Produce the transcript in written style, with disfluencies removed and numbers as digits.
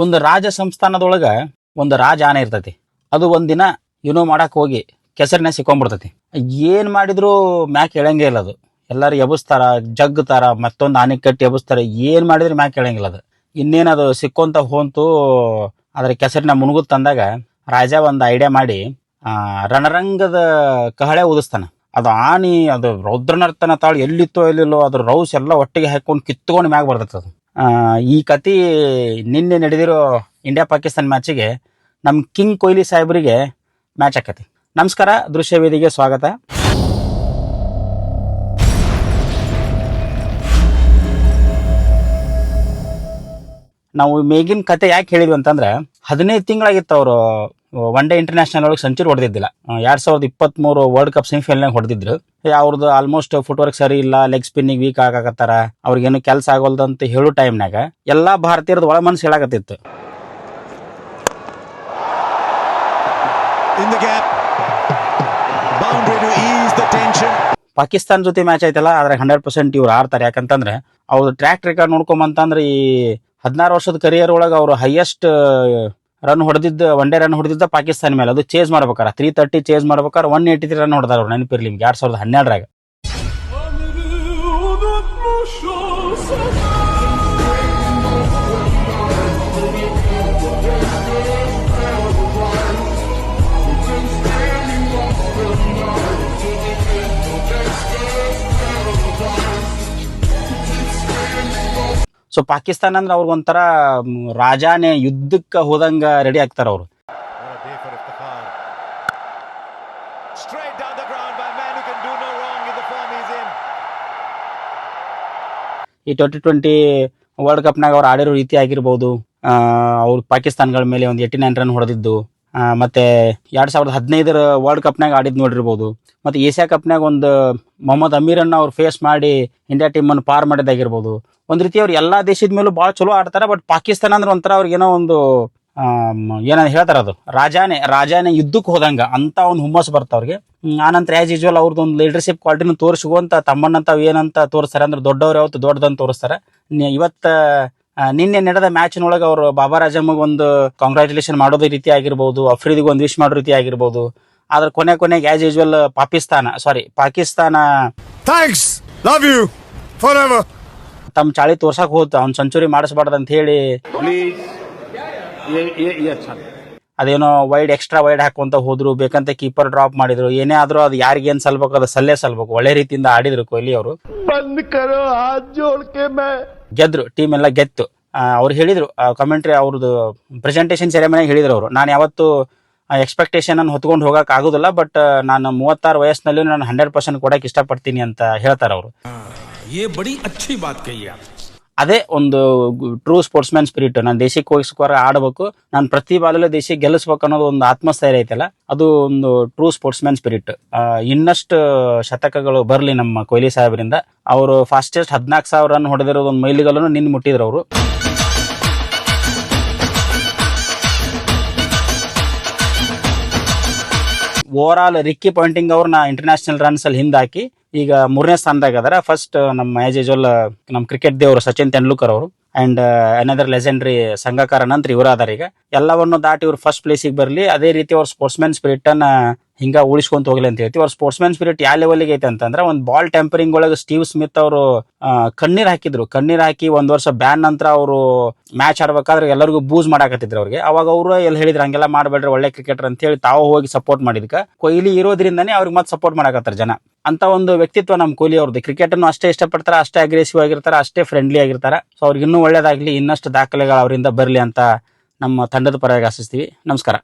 ಒಂದು ರಾಜ ಸಂಸ್ಥಾನದೊಳಗ ಒಂದು ರಾಜ ಆನೆ ಇರ್ತೈತಿ. ಅದು ಒಂದಿನ ಏನೋ ಮಾಡಕ್ ಹೋಗಿ ಕೆಸರಿನ ಸಿಕ್ಕೊಂಡ್ಬಿಡ್ತೈತಿ. ಏನ್ ಮಾಡಿದ್ರು ಮ್ಯಾಕ್ ಎಳಂಗೇ ಇಲ್ಲ ಅದು. ಎಲ್ಲಾರು ಎಬಸ್ತಾರ, ಜಗ್ತಾರ, ಮತ್ತೊಂದು ಆನೆ ಕಟ್ಟಿ ಎಬಸ್ತಾರ, ಏನ್ ಮಾಡಿದ್ರು ಮ್ಯಾಕ್ ಎಳಂಗಿಲ್ಲ ಅದು. ಇನ್ನೇನದು ಸಿಕ್ಕೊಂತ ಹೋಂತು ಅದ್ರ ಕೆಸರಿನ ಮುಣುಗುತ್ ತಂದಾಗ ರಾಜ ಒಂದು ಐಡಿಯಾ ಮಾಡಿ ರಣರಂಗದ ಕಹಳೆ ಊದಿಸ್ತಾನ. ಅದು ಆನಿ ಅದು ರೌದ್ರನರ್ತನ ತಾಳು ಎಲ್ಲಿತ್ತೋ ಎಲ್ಲಿಲ್ಲೋ ಅದ್ರ ರೌಸ್ ಎಲ್ಲ ಒಟ್ಟಿಗೆ ಹಾಕೊಂಡು ಕಿತ್ಕೊಂಡು ಮ್ಯಾಗ ಬರ್ತೈತೆ ಅದು. ಈ ಕತಿ ನಿನ್ನೆ ನಡೆದಿರೋ ಇಂಡಿಯಾ ಪಾಕಿಸ್ತಾನ್ ಮ್ಯಾಚಿಗೆ ನಮ್ಮ ಕಿಂಗ್ ಕೊಹ್ಲಿ ಸಾಹೇಬರಿಗೆ ಮ್ಯಾಚ್ ಆಕತಿ. ನಮಸ್ಕಾರ, ದೃಶ್ಯವೇದಿಗೆ ಸ್ವಾಗತ. ನಾವು ಮೇಗಿನ ಕತೆ ಯಾಕೆ ಹೇಳಿದ್ವಿ ಅಂತಂದ್ರೆ 15 ತಿಂಗಳಾಗಿತ್ತು ಅವರು ಒನ್ ಡೇ ಇಂಟರ್ನ್ಯಾಷನಲ್ ಒಳಗೆ ಸೆಂಚುರಿ ಹೊಡೆದಿದ್ದಿಲ್ಲ. 2023 ವರ್ಲ್ಡ್ ಕಪ್ ಸೆಮಿಫೈನಲ್ ಹೊಡೆದಿದ್ರು. ಅವ್ರದ್ದು ಆಲ್ಮೋಸ್ಟ್ ಫುಟ್ ವರ್ಕ್ ಸರಿ ಇಲ್ಲ, ಲೆಗ್ ಸ್ಪಿನ್ನಿಗೆ ವೀಕ್ ಆಗಕತ್ತಾರ, ಅವ್ರಿಗೇನು ಕೆಲಸ ಆಗೋಲ್ದಂತ ಹೇಳೋ ಟೈಮ್ನಾಗ ಎಲ್ಲಾ ಭಾರತೀಯರದ ಒಳ ಮನಸ್ಸು ಹೇಳಾಕತ್ತಿತ್ತು. ಪಾಕಿಸ್ತಾನ ಜೊತೆ ಮ್ಯಾಚ್ ಆಯ್ತಲ್ಲ, ಆದ್ರೆ 100% ಇವ್ರು ಆಡ್ತಾರೆ. ಯಾಕಂತಂದ್ರೆ ಅವ್ರ ಟ್ರ್ಯಾಕ್ ರೆಕಾರ್ಡ್ ನೋಡ್ಕೊಂಬಂತಂದ್ರೆ ಈ 16 ವರ್ಷದ ಕರಿಯರ್ ಒಳಗೆ ಅವರು ಹೈಯೆಸ್ಟ್ ರನ್ ಹೊಡೆದಿದ್ದ ಒನ್ ಡೇ ರನ್ ಹೊಡೆದಿದ್ದ ಪಾಕಿಸ್ತಾನ ಮೇಲೆ. ಅದು ಚೇಸ್ ಮಾಡ್ಬೇಕಾರ 330 ಚೇಸ್ ಮಾಡ್ಬೇಕಾರ 183 ರನ್ ಹೊಡೆದಾರ ಅವ್ರು. ನೆನಪಿರ್ಲಿ ನಿಮ್ಗೆ 2012ರಾಗ. ಸೊ ಪಾಕಿಸ್ತಾನ ಅಂದ್ರೆ ಅವ್ರಿಗೊಂಥರ ರಾಜಾನೇ ಯುದ್ಧಕ್ಕೆ ಹೋದಂಗ ರೆಡಿ ಆಗ್ತಾರ ಅವರು. ಈ 2020 ವರ್ಲ್ಡ್ ಕಪ್ನಾಗ ಅವ್ರು ಆಡಿರೋ ರೀತಿ ಆಗಿರ್ಬೋದು, ಅವ್ರು ಪಾಕಿಸ್ತಾನಗಳ ಮೇಲೆ ಒಂದು 89 ರನ್ ಹೊಡೆದಿದ್ದು, ಮತ್ತೆ 2015 ವರ್ಲ್ಡ್ ಕಪ್ನಾಗ ಆಡಿದ್ ನೋಡಿರ್ಬೋದು, ಮತ್ತೆ ಏಷ್ಯಾ ಕಪ್ನಾಗ ಒಂದು ಮೊಹಮ್ಮದ್ ಅಮೀರನ್ನ ಅವ್ರು ಫೇಸ್ ಮಾಡಿ ಇಂಡಿಯಾ ಟೀಮ್ ಅನ್ನು ಪಾರ್ ಮಾಡಿದಾಗಿರ್ಬೋದು. ಒಂದ್ ರೀತಿ ಅವ್ರು ಎಲ್ಲಾ ದೇಶದ ಮೇಲೂ ಬಹಳ ಚಲೋ ಆಡ್ತಾರ. ಬಟ್ ಪಾಕಿಸ್ತಾನ ಅಂದ್ರೆ ಒಂಥರ ಅವ್ರಿಗೆ ಏನೋ ಒಂದು ಏನ ಹೇಳ್ತಾರ, ಅದು ರಾಜಾನೇ ಯುದ್ಧಕ್ಕೆ ಹೋದಂಗ ಅಂತ ಒಂದು ಹುಮ್ಮಸ್ ಬರ್ತ ಅವ್ರಿಗೆ. ಆನಂತರ ಆಸ್ ಯೂಶುವಲ್ ಅವ್ರದ್ದು ಒಂದು ಲೀಡರ್ಶಿಪ್ ಕ್ವಾಲಿಟಿನ ತೋರಿಸುವಂತ ತಮ್ಮನ್ನಂತ ಏನಂತ ತೋರಿಸ್ತಾರೆ ಅಂದ್ರೆ ದೊಡ್ಡವ್ರು ಯಾವತ್ತು ದೊಡ್ಡದಂತ ತೋರಿಸ್ತಾರೆ. ನಿನ್ನೆ ನಡೆದ ಮ್ಯಾಚ್ನೊಳಗೆ ಅವರು ಬಾಬರ್ ಆಜಮ್ಗೆ ಒಂದು ಕಾಂಗ್ರಾಚುಲೇಷನ್ ಮಾಡೋದು ರೀತಿ ಆಗಿರ್ಬೋದು, ಅಫ್ರೀದಿಗೆ ಒಂದು ವಿಶ್ ಮಾಡೋ ರೀತಿ ಆಗಿರ್ಬೋದು. ಆದ್ರೆ ಕೊನೆಗೆ as usual Pakistan thanks love you forever ತಮ್ಮ ಚಾಳಿ ತೋರ್ಸಕ್ ಹೋತ ಅವ್ನ್ ಸೆಂಚುರಿ ಮಾಡಿಸ್ಬಾರ್ದು ಅಂತ ಹೇಳಿ ಅದೇನೋ ಎಕ್ಸ್ಟ್ರಾ ವೈಡ್ ಹಾಕೊಂತ ಹೋದ್ರು, ಬೇಕಂತ ಕೀಪರ್ ಡ್ರಾಪ್ ಮಾಡಿದ್ರು. ಏನೇ ಆದ್ರೂ ಅದು ಯಾರಿಗೇನ್ ಸಲ್ಬೇಕು ಅದು ಸಲ್ಬೇಕು. ಒಳ್ಳೆ ರೀತಿಯಿಂದ ಆಡಿದ್ರು ಕೊಹ್ಲಿ ಅವರು. ಗೆದ್ರು, ಟೀಮ್ ಎಲ್ಲ ಗೆತ್ತು. ಅವ್ರು ಹೇಳಿದ್ರು ಕಮೆಂಟ್ರಿ, ಅವ್ರದ್ದು ಪ್ರೆಸೆಂಟೇಷನ್ ಸೆರೆಮನಿ ಹೇಳಿದ್ರು ಅವರು, ನಾನು ಯಾವತ್ತು ಎಕ್ಸ್ಪೆಕ್ಟೇಷನ್ ಅನ್ನು ಹೊತ್ಕೊಂಡು ಹೋಗಕ್ ಆಗುದಿಲ್ಲ, ಬಟ್ ನಾನು 36 ವಯಸ್ಸಿನಲ್ಲಿ ನಾನು 100% ಕೊಡಕ್ ಇಷ್ಟಪಡ್ತೀನಿ ಅಂತ ಹೇಳ್ತಾರ ಅವರು. ಅದೇ ಒಂದು ಟ್ರೂ ಸ್ಪೋರ್ಟ್ಸ್ ಮ್ಯಾನ್ ಸ್ಪಿರಿಟ್. ನಾನು ದೇಶಕ್ಕೋಸ್ಕರ ಆಡಬೇಕು, ನಾನು ಪ್ರತಿ ಬಾಲಲ್ಲೂ ದೇಶಕ್ಕೆ ಗೆಲ್ಲಿಸ್ಬೇಕು ಅನ್ನೋದು ಒಂದು ಆತ್ಮಸ್ಥೈರ್ಯ ಐತಲ್ಲ, ಅದು ಒಂದು ಟ್ರೂ ಸ್ಪೋರ್ಟ್ಸ್ ಮ್ಯಾನ್ ಸ್ಪಿರಿಟ್. ಇನ್ನಷ್ಟು ಶತಕಗಳು ಬರಲಿ ನಮ್ಮ ಕೊಹ್ಲಿ ಸಾಹೇಬರಿಂದ. ಅವರು ಫಾಸ್ಟೆಸ್ಟ್ 14,000 ರನ್ ಹೊಡೆದಿರೋದು ಒಂದು ಮೈಲಿಗಲ್ಲೂ ನಿನ್ನೆ ಮುಟ್ಟಿದ್ರು ಅವರು. ಓವರ್ ಆಲ್ ರಿಕ್ಕಿ ಪಾಯಿಂಟಿಂಗ್ ಅವ್ರನ್ನ ಇಂಟರ್ನ್ಯಾಷನಲ್ ರನ್ಸ್ ಅಲ್ಲಿ ಹಿಂದಾಕಿ ಈಗ 3ನೇ ಸ್ಥಾನದಾಗ ಅದಾರ. ಫಸ್ಟ್ ನಮ್ಮ ಆಸ್ ಯೂಶುವಲ್ ನಮ್ಮ ಕ್ರಿಕೆಟ್ ದೇವರು ಸಚಿನ್ ತೆಂಡೂಲ್ಕರ್ ಅವರು ಅಂಡ್ ಅನದರ್ ಲೆಜೆಂಡ್ರಿ ಸಂಗಕಾರ ನಂತರ ಇವರು ಅದಾರ. ಈಗ ಎಲ್ಲವನ್ನು ದಾಟಿ ಇವ್ರು ಫಸ್ಟ್ ಪ್ಲೇಸಿಗೆ ಬರಲಿ. ಅದೇ ರೀತಿ ಅವ್ರ ಸ್ಪೋರ್ಟ್ಸ್ ಮ್ಯಾನ್ ಸ್ಪಿರಿಟ್ ಅನ್ನ ಹಿಂಗ ಉಳಿಸ್ಕೊಂತ ಹೋಗ್ಲಿ ಅಂತ ಹೇಳ್ತೀವಿ. ಅವ್ರ ಸ್ಪೋರ್ಟ್ಸ್ ಮ್ಯಾನ್ ಸ್ಪಿರಿಟ್ ಯಾವ ಲೆವೆಲ್ಗೆ ಐತೆ ಅಂತಂದ್ರೆ, ಒಂದು ಬಾಲ್ ಟೆಂಪರಿಂಗ್ ಒಳಗೆ ಸ್ಟೀವ್ ಸ್ಮಿತ್ ಅವರು ಕಣ್ಣೀರ್ ಹಾಕಿ 1 ವರ್ಷ ಬ್ಯಾನ್ ನಂತರ ಅವರು ಮ್ಯಾಚ್ ಆಡ್ಬೇಕಾದ್ರೆ ಎಲ್ಲರಿಗೂ ಬೂಸ್ ಮಾಡಾಕತ್ತಿದ್ರು ಅವ್ರಿಗೆ. ಅವಾಗ ಅವರು ಎಲ್ಲಿ ಹೇಳಿದ್ರು ಹಂಗೆಲ್ಲ ಮಾಡಬೇಡ್ರಿ, ಒಳ್ಳೆ ಕ್ರಿಕೆಟರ್ ಅಂತ ಹೇಳಿ ತಾವು ಹೋಗಿ ಸಪೋರ್ಟ್ ಮಾಡಿದ್ಕ ಕೊಹ್ಲಿ ಇರೋದ್ರಿಂದಾನೇ ಅವ್ರಿಗೆ ಮತ್ತೆ ಸಪೋರ್ಟ್ ಮಾಡಾಕತ್ತಾರ ಜನ. ಅಂತ ಒಂದು ವ್ಯಕ್ತಿತ್ವ ನಮ್ಮ ಕೊಹ್ಲಿ ಅವ್ರದ್ದು. ಕ್ರಿಕೆಟ್ ಅನ್ನು ಅಷ್ಟೇ ಇಷ್ಟಪಡ್ತಾರ, ಅಷ್ಟೇ ಅಗ್ರೆಸಿವ್ ಆಗಿರ್ತಾರ, ಅಷ್ಟೇ ಫ್ರೆಂಡ್ಲಿ ಆಗಿರ್ತಾರ. ಸೊ ಅವ್ರಿಗೆ ಇನ್ನೂ ಒಳ್ಳೇದಾಗ್ಲಿ, ಇನ್ನಷ್ಟು ದಾಖಲೆಗಳು ಅವರಿಂದ ಬರಲಿ ಅಂತ ನಮ್ಮ ತಂಡದ ಪರವಾಗಿ ಆಶಿಸ್ತೀವಿ. ನಮಸ್ಕಾರ.